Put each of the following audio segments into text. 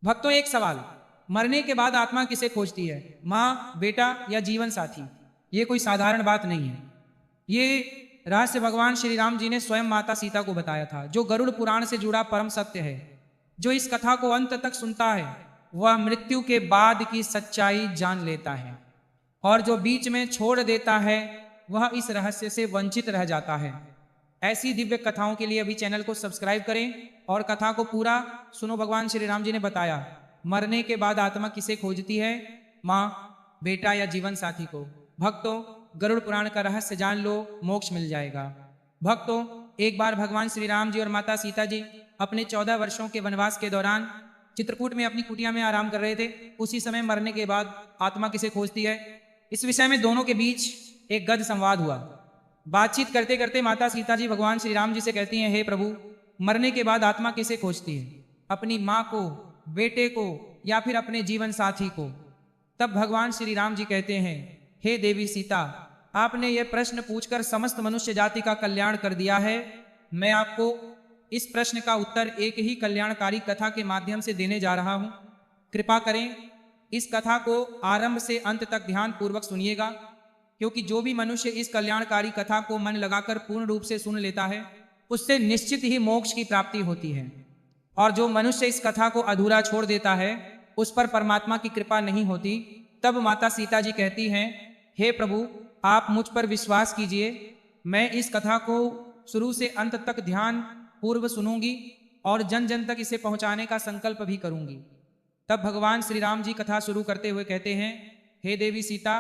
भक्तों, एक सवाल। मरने के बाद आत्मा किसे खोजती है? माँ, बेटा या जीवन साथी? ये कोई साधारण बात नहीं है। ये रहस्य भगवान श्री राम जी ने स्वयं माता सीता को बताया था, जो गरुड़ पुराण से जुड़ा परम सत्य है। जो इस कथा को अंत तक सुनता है वह मृत्यु के बाद की सच्चाई जान लेता है, और जो बीच में छोड़ देता है वह इस रहस्य से वंचित रह जाता है। ऐसी दिव्य कथाओं के लिए अभी चैनल को सब्सक्राइब करें और कथा को पूरा सुनो। भगवान श्री राम जी ने बताया, मरने के बाद आत्मा किसे खोजती है? माँ, बेटा या जीवन साथी को। भक्तों, गरुड़ पुराण का रहस्य जान लो, मोक्ष मिल जाएगा। भक्तों, एक बार भगवान श्री राम जी और माता सीता जी अपने 14 वर्षों के वनवास के दौरान चित्रकूट में अपनी कुटिया में आराम कर रहे थे। उसी समय मरने के बाद आत्मा किसे खोजती है, इस विषय में दोनों के बीच एक गद्य संवाद हुआ। बातचीत करते करते माता सीता जी भगवान श्री राम जी से कहती हैं, हे प्रभु, मरने के बाद आत्मा किसे खोजती है? अपनी माँ को, बेटे को या फिर अपने जीवन साथी को? तब भगवान श्री राम जी कहते हैं, हे देवी सीता, आपने यह प्रश्न पूछकर समस्त मनुष्य जाति का कल्याण कर दिया है। मैं आपको इस प्रश्न का उत्तर एक ही कल्याणकारी कथा के माध्यम से देने जा रहा हूं। कृपा करें इस कथा को आरंभ से अंत तक ध्यान पूर्वक सुनिएगा, क्योंकि जो भी मनुष्य इस कल्याणकारी कथा को मन लगाकर पूर्ण रूप से सुन लेता है उससे निश्चित ही मोक्ष की प्राप्ति होती है, और जो मनुष्य इस कथा को अधूरा छोड़ देता है उस पर परमात्मा की कृपा नहीं होती। तब माता सीता जी कहती हैं, हे प्रभु, आप मुझ पर विश्वास कीजिए, मैं इस कथा को शुरू से अंत तक ध्यान पूर्व सुनूंगी और जन जन तक इसे पहुंचाने का संकल्प भी करूंगी। तब भगवान श्री राम जी कथा शुरू करते हुए कहते हैं, हे देवी सीता,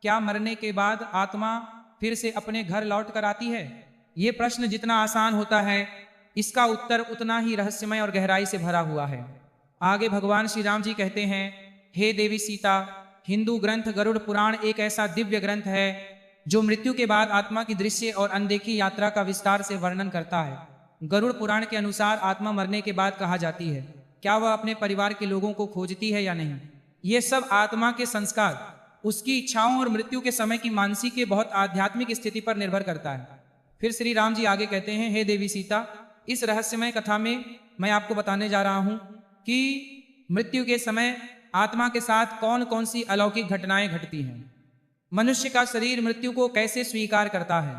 क्या मरने के बाद आत्मा फिर से अपने घर लौट कर आती है? ये प्रश्न जितना आसान होता है इसका उत्तर उतना ही रहस्यमय और गहराई से भरा हुआ है। आगे भगवान श्री राम जी कहते हैं, हे देवी सीता, हिंदू ग्रंथ गरुड़ पुराण एक ऐसा दिव्य ग्रंथ है जो मृत्यु के बाद आत्मा की दृश्य और अनदेखी यात्रा का विस्तार से वर्णन करता है। गरुड़ पुराण के अनुसार आत्मा मरने के बाद कहा जाती है, क्या वह अपने परिवार के लोगों को खोजती है या नहीं? ये सब आत्मा के संस्कार, उसकी इच्छाओं और मृत्यु के समय की मानसिक के बहुत आध्यात्मिक स्थिति पर निर्भर करता है। फिर श्री राम जी आगे कहते हैं, हे देवी सीता, इस रहस्यमय कथा में मैं आपको बताने जा रहा हूं कि मृत्यु के समय आत्मा के साथ कौन कौन सी अलौकिक घटनाएं घटती हैं, मनुष्य का शरीर मृत्यु को कैसे स्वीकार करता है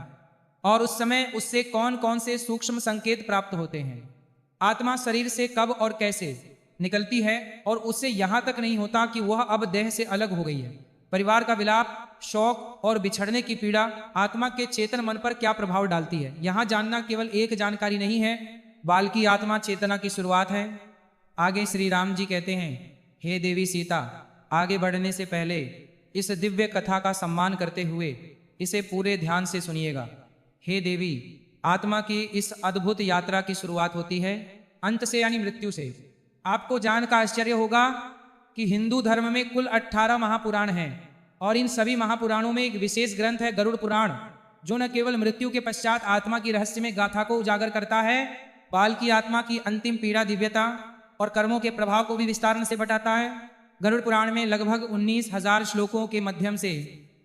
और उस समय उससे कौन कौन से सूक्ष्म संकेत प्राप्त होते हैं, आत्मा शरीर से कब और कैसे निकलती है और उससे यहां तक नहीं होता कि वह अब देह से अलग हो गई है, परिवार का विलाप, शोक और बिछड़ने की पीड़ा आत्मा के चेतन मन पर क्या प्रभाव डालती है। यहां जानना केवल एक जानकारी नहीं है, बल्कि आत्मा चेतना की शुरुआत है। आगे श्री राम जी कहते हैं, हे देवी सीता, आगे बढ़ने से पहले इस दिव्य कथा का सम्मान करते हुए इसे पूरे ध्यान से सुनिएगा। हे देवी, आत्मा की इस अद्भुत यात्रा की शुरुआत होती है अंत से, यानी मृत्यु से। आपको जानकर आश्चर्य होगा कि हिंदू धर्म में कुल 18 महापुराण हैं, और इन सभी महापुराणों में एक विशेष ग्रंथ है गरुड़ पुराण, जो न केवल मृत्यु के पश्चात आत्मा की रहस्यमय गाथा को उजागर करता है, बल्कि आत्मा की अंतिम पीड़ा, दिव्यता और कर्मों के प्रभाव को भी विस्तार से बताता है। गरुड़ पुराण में लगभग 19,000 श्लोकों के माध्यम से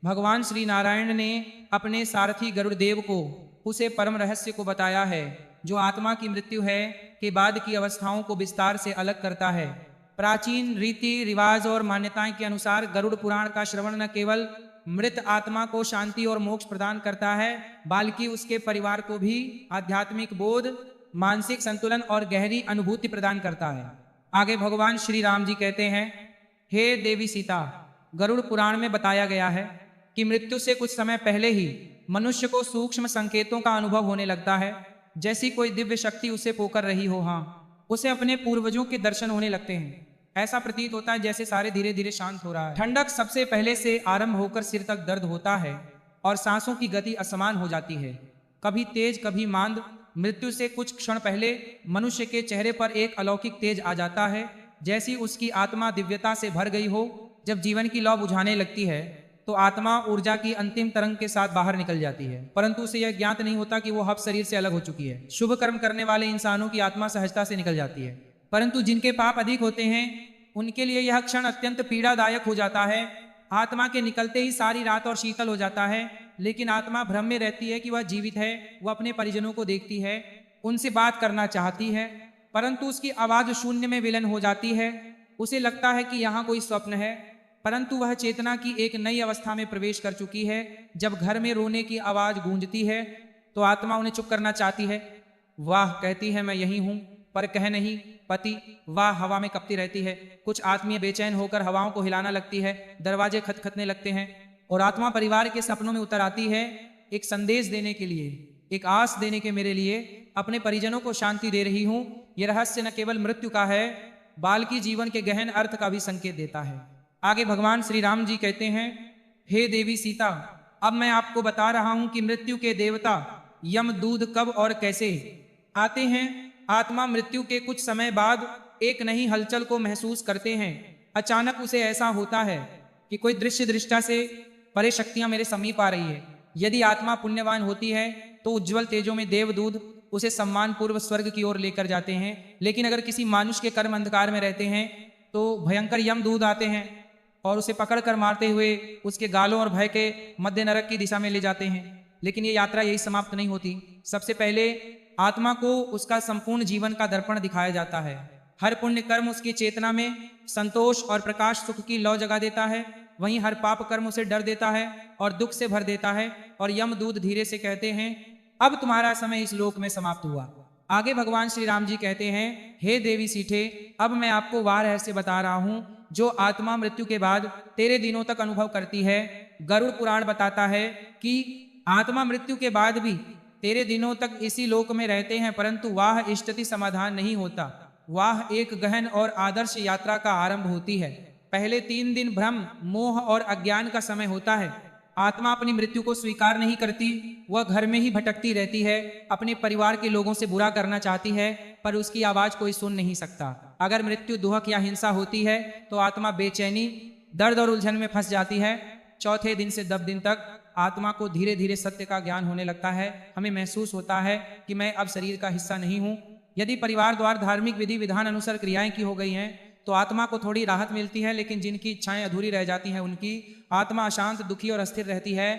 भगवान श्री नारायण ने अपने सारथी गरुड़ देव को उसे परम रहस्य को बताया है, जो आत्मा की मृत्यु है के बाद की अवस्थाओं को विस्तार से अलग करता है। प्राचीन रीति रिवाज और मान्यताएं के अनुसार गरुड़ पुराण का श्रवण न केवल मृत आत्मा को शांति और मोक्ष प्रदान करता है, बल्कि उसके परिवार को भी आध्यात्मिक बोध, मानसिक संतुलन और गहरी अनुभूति प्रदान करता है। आगे भगवान श्री राम जी कहते हैं, हे देवी सीता, गरुड़ पुराण में बताया गया है कि मृत्यु से कुछ समय पहले ही मनुष्य को सूक्ष्म संकेतों का अनुभव होने लगता है, जैसी कोई दिव्य शक्ति उसे पोकर रही हो। हाँ, उसे अपने पूर्वजों के दर्शन होने लगते हैं। ऐसा प्रतीत होता है जैसे सारे धीरे धीरे शांत हो रहा है। ठंडक सबसे पहले से आरंभ होकर सिर तक दर्द होता है और सांसों की गति असमान हो जाती है, कभी तेज कभी मंद। मृत्यु से कुछ क्षण पहले मनुष्य के चेहरे पर एक अलौकिक तेज आ जाता है, जैसी उसकी आत्मा दिव्यता से भर गई हो। जब जीवन की लौ बुझाने लगती है तो आत्मा ऊर्जा की अंतिम तरंग के साथ बाहर निकल जाती है, परंतु उसे यह ज्ञात नहीं होता कि वो अब शरीर से अलग हो चुकी है। शुभ कर्म करने वाले इंसानों की आत्मा सहजता से निकल जाती है, परंतु जिनके पाप अधिक होते हैं उनके लिए यह क्षण अत्यंत पीड़ादायक हो जाता है। आत्मा के निकलते ही सारी रात और शीतल हो जाता है, लेकिन आत्मा भ्रम में रहती है कि वह जीवित है। वह अपने परिजनों को देखती है, उनसे बात करना चाहती है, परंतु उसकी आवाज शून्य में विलीन हो जाती है। उसे लगता है कि यहाँ कोई स्वप्न है, परंतु वह चेतना की एक नई अवस्था में प्रवेश कर चुकी है। जब घर में रोने की आवाज गूंजती है तो आत्मा उन्हें चुप करना चाहती है। वाह कहती है, मैं यही हूं, पर कह नहीं पति। वाह हवा में कपती रहती है। कुछ आत्मीय बेचैन होकर हवाओं को हिलाना लगती है, दरवाजे खटखटने लगते हैं और आत्मा परिवार के सपनों में उतर आती है, एक संदेश देने के लिए, एक आस देने के मेरे लिए, अपने परिजनों को शांति दे रही हूं। यह रहस्य न केवल मृत्यु का है, बाल्कि जीवन के गहन अर्थ का भी संकेत देता है। आगे भगवान श्री राम जी कहते हैं, हे देवी सीता, अब मैं आपको बता रहा हूं कि मृत्यु के देवता यमदूत कब और कैसे आते हैं। आत्मा मृत्यु के कुछ समय बाद एक नई हलचल को महसूस करते हैं। अचानक उसे ऐसा होता है कि कोई दृश्य दृष्टा से परे शक्तियां मेरे समीप आ रही है। यदि आत्मा पुण्यवान होती है तो उज्जवल तेजों में देवदूत उसे सम्मान पूर्व स्वर्ग की ओर लेकर जाते हैं, लेकिन अगर किसी मानुष के कर्म अंधकार में रहते हैं तो भयंकर यमदूत आते हैं और उसे पकड़कर मारते हुए उसके गालों और भय के मध्य नरक की दिशा में ले जाते हैं। लेकिन ये यात्रा यही समाप्त नहीं होती। सबसे पहले आत्मा को उसका संपूर्ण जीवन का दर्पण दिखाया जाता है। हर पुण्य कर्म उसकी चेतना में संतोष और प्रकाश सुख की लौ जगा देता है, वहीं हर पाप कर्म उसे डर देता है और दुख से भर देता है। और यमदूत धीरे से कहते हैं, अब तुम्हारा समय इस लोक में समाप्त हुआ। आगे भगवान श्री राम जी कहते हैं, हे देवी सीठे, अब मैं आपको वह रहस्य बता रहा हूं जो आत्मा मृत्यु के बाद तेरे दिनों तक अनुभव करती है। गरुड़ पुराण बताता है कि आत्मा मृत्यु के बाद भी तेरे दिनों तक इसी लोक में रहते हैं, परंतु वह इष्टति समाधान नहीं होता। वह एक गहन और आदर्श यात्रा का आरंभ होती है। पहले 3 दिन भ्रम, मोह और अज्ञान का समय होता है। आत्मा अपनी मृत्यु को स्वीकार नहीं करती, वह घर में ही भटकती रहती है, अपने परिवार के लोगों से बुरा करना चाहती है, पर उसकी आवाज कोई सुन नहीं सकता। अगर मृत्यु दुहक या हिंसा होती है तो आत्मा बेचैनी, दर्द और उलझन में फंस जाती है। चौथे दिन से 10 दिन तक आत्मा को धीरे धीरे सत्य का ज्ञान होने लगता है। हमें महसूस होता है कि मैं अब शरीर का हिस्सा नहीं हूँ। यदि परिवार द्वारा धार्मिक विधि विधान अनुसार क्रियाएं की हो गई हैं तो आत्मा को थोड़ी राहत मिलती है, लेकिन जिनकी इच्छाएं अधूरी रह जाती हैं उनकी आत्मा अशांत, दुखी और अस्थिर रहती है।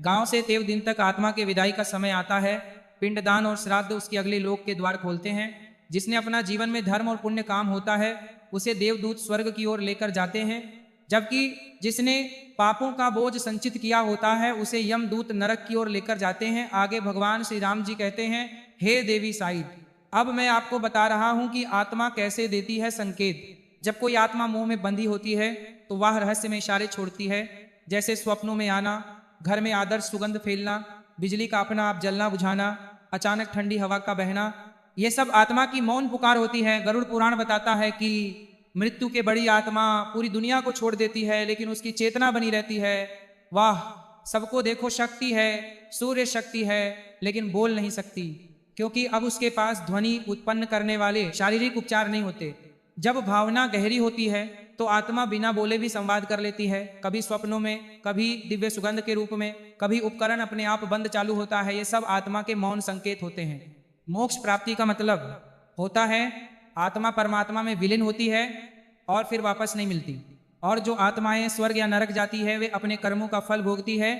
गांव से तेव दिन तक आत्मा के विदाई का समय आता है। पिंडदान और श्राद्ध उसके अगले लोक के द्वार खोलते हैं। जिसने अपना जीवन में धर्म और पुण्य काम होता है उसे देवदूत स्वर्ग की ओर लेकर जाते हैं, जबकि जिसने पापों का बोझ संचित किया होता है उसे यमदूत नरक की ओर लेकर जाते हैं। आगे भगवान श्री राम जी कहते हैं, हे देवी साइड, अब मैं आपको बता रहा हूं कि आत्मा कैसे देती है संकेत। जब कोई आत्मा मोह में बंधी होती है तो वह रहस्य में इशारे छोड़ती है, जैसे स्वप्नों में आना, घर में आदर्श सुगंध फैलना, बिजली का अपना आप जलना बुझाना, अचानक ठंडी हवा का बहना। यह सब आत्मा की मौन पुकार होती है। गरुड़ पुराण बताता है कि मृत्यु के बड़ी आत्मा पूरी दुनिया को छोड़ देती है, लेकिन उसकी चेतना बनी रहती है। वाह, सबको देखो शक्ति है, सूर्य शक्ति है, लेकिन बोल नहीं सकती, क्योंकि अब उसके पास ध्वनि उत्पन्न करने वाले शारीरिक उपचार नहीं होते। जब भावना गहरी होती है तो आत्मा बिना बोले भी संवाद कर लेती है, कभी स्वप्नों में, कभी दिव्य सुगंध के रूप में, कभी उपकरण अपने आप बंद चालू होता है। ये सब आत्मा के मौन संकेत होते हैं। मोक्ष प्राप्ति का मतलब होता है आत्मा परमात्मा में विलीन होती है और फिर वापस नहीं मिलती। और जो आत्माएं स्वर्ग या नरक जाती है वे अपने कर्मों का फल भोगती है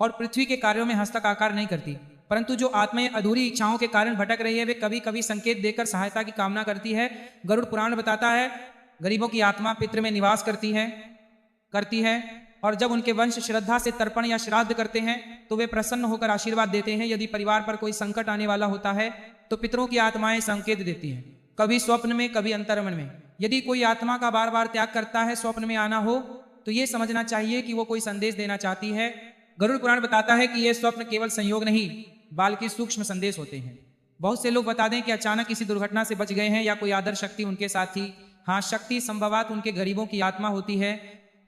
और पृथ्वी के कार्यों में हस्तक्षेप नहीं करती। परंतु जो आत्माएं अधूरी इच्छाओं के कारण भटक रही है वे कभी कभी संकेत देकर सहायता की कामना करती है। गरुड़ पुराण बताता है, गरीबों की आत्मा पितृ में निवास करती है और जब उनके वंश श्रद्धा से तर्पण या श्राद्ध करते हैं तो वे प्रसन्न होकर आशीर्वाद देते हैं। यदि परिवार पर कोई संकट आने वाला होता है तो पितरों की आत्माएं संकेत देती हैं, कभी स्वप्न में, कभी अंतर्मन में। यदि कोई आत्मा का बार बार त्याग करता है, स्वप्न में आना हो, तो ये समझना चाहिए कि वो कोई संदेश देना चाहती है। गरुड़ पुराण बताता है कि ये स्वप्न केवल संयोग नहीं बल्कि सूक्ष्म संदेश होते हैं। बहुत से लोग बता दें कि अचानक किसी दुर्घटना से बच गए हैं या कोई आदर्श शक्ति उनके साथ थी। हाँ, शक्ति संभवतः उनके गरीबों की आत्मा होती है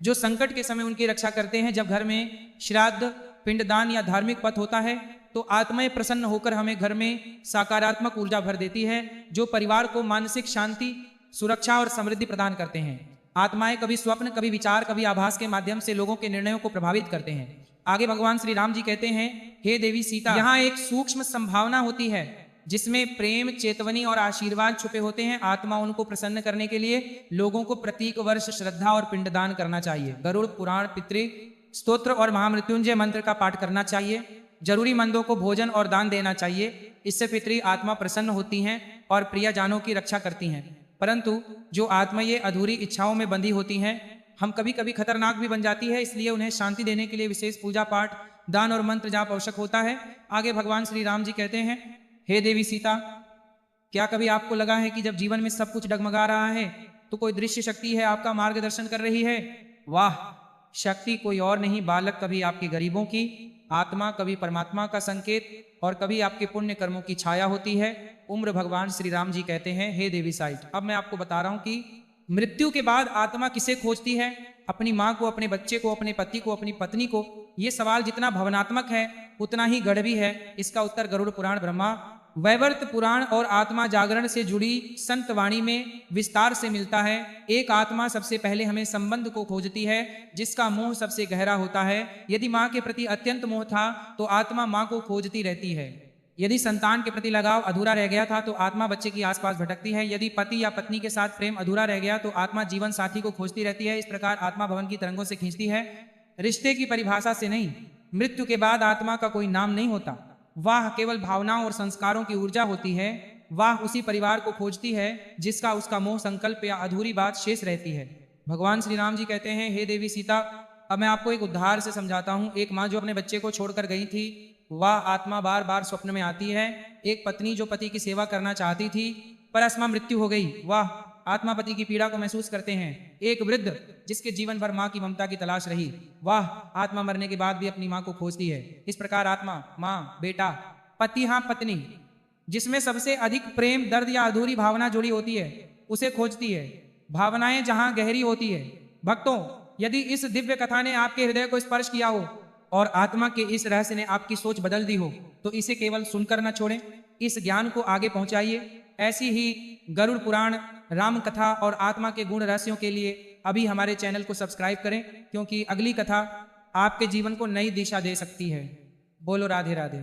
जो संकट के समय उनकी रक्षा करते हैं। जब घर में श्राद्ध, पिंडदान या धार्मिक पथ होता है तो आत्माएं प्रसन्न होकर हमें घर में सकारात्मक ऊर्जा भर देती है, जो परिवार को मानसिक शांति, सुरक्षा और समृद्धि प्रदान करते हैं। आत्माएं कभी स्वप्न, कभी विचार, कभी आभास के माध्यम से लोगों के निर्णयों को प्रभावित करते हैं। आगे भगवान श्री राम जी कहते हैं, हे देवी सीता, यहाँ एक सूक्ष्म संभावना होती है जिसमें प्रेम, चेतवनी और आशीर्वाद छुपे होते हैं। आत्मा उनको प्रसन्न करने के लिए लोगों को प्रत्येक वर्ष श्रद्धा और पिंडदान करना चाहिए। गरुड़ पुराण, पितृ स्तोत्र और महामृत्युंजय मंत्र का पाठ करना चाहिए। जरूरी मंदों को भोजन और दान देना चाहिए। इससे पितरी आत्मा प्रसन्न होती हैं और प्रियजनों की रक्षा करती हैं। परंतु जो आत्मा ये अधूरी इच्छाओं में बंधी होती हैं, हम कभी कभी खतरनाक भी बन जाती है, इसलिए उन्हें शांति देने के लिए विशेष पूजा पाठ, दान और मंत्र जाप आवश्यक होता है। आगे भगवान श्री राम जी कहते हैं, हे देवी सीता, क्या कभी आपको लगा है कि जब जीवन में सब कुछ डगमगा रहा है तो कोई दृश्य शक्ति है आपका मार्गदर्शन कर रही है? वाह, शक्ति कोई और नहीं, बालक कभी आपके गरीबों की, आत्मा कभी परमात्मा का संकेत और कभी आपके पुण्य कर्मों की छाया होती है। उम्र भगवान श्री राम जी कहते हैं, हे देवी साइट, अब मैं आपको बता रहा हूं कि मृत्यु के बाद आत्मा किसे खोजती है? अपनी माँ को, अपने बच्चे को, अपने पति को, अपनी पत्नी को। ये सवाल जितना भावनात्मक है उतना ही गढ़ भी है। इसका उत्तर गरुड़ पुराण, ब्रह्मा वैवर्त पुराण और आत्मा जागरण से जुड़ी संत वाणी में विस्तार से मिलता है। एक आत्मा सबसे पहले हमें संबंध को खोजती है जिसका मोह सबसे गहरा होता है। यदि माँ के प्रति अत्यंत मोह था तो आत्मा माँ को खोजती रहती है। यदि संतान के प्रति लगाव अधूरा रह गया था तो आत्मा बच्चे की आसपास भटकती है। यदि पति या पत्नी के साथ प्रेम अधूरा रह गया तो आत्मा जीवन साथी को खोजती रहती है। इस प्रकार आत्मा भवन की तरंगों से खींचती है, रिश्ते की परिभाषा से नहीं। मृत्यु के बाद आत्मा का कोई नाम नहीं होता, वह केवल भावनाओं और संस्कारों की ऊर्जा होती है। वह उसी परिवार को खोजती है जिसका उसका मोह, संकल्प या अधूरी बात शेष रहती है। भगवान श्री राम जी कहते हैं, हे देवी सीता, अब मैं आपको एक उदाहरण से समझाता हूँ। एक माँ जो अपने बच्चे को छोड़कर गई थी, वह आत्मा बार बार स्वप्न में आती है। एक पत्नी जो पति की सेवा करना चाहती थी पर अस्मा मृत्यु हो गई, वह आत्मा पति की पीड़ा को महसूस करते हैं। एक वृद्ध जिसके जीवन भर माँ की ममता की तलाश रही, वह आत्मा मरने के बाद भी अपनी माँ को खोजती है। इस प्रकार आत्मा माँ, बेटा, पति, हाँ पत्नी, जिसमें सबसे अधिक प्रेम, दर्द या अधूरी भावना जुड़ी होती है, उसे खोजती है। भावनाएं जहां गहरी होती है। भक्तों, यदि इस दिव्य कथा ने आपके हृदय को स्पर्श किया हो और आत्मा के इस रहस्य ने आपकी सोच बदल दी हो तो इसे केवल सुनकर न छोड़ें, इस ज्ञान को आगे पहुंचाइए। ऐसी ही गरुड़ पुराण, राम कथा और आत्मा के गुण रहस्यों के लिए अभी हमारे चैनल को सब्सक्राइब करें, क्योंकि अगली कथा आपके जीवन को नई दिशा दे सकती है। बोलो राधे राधे।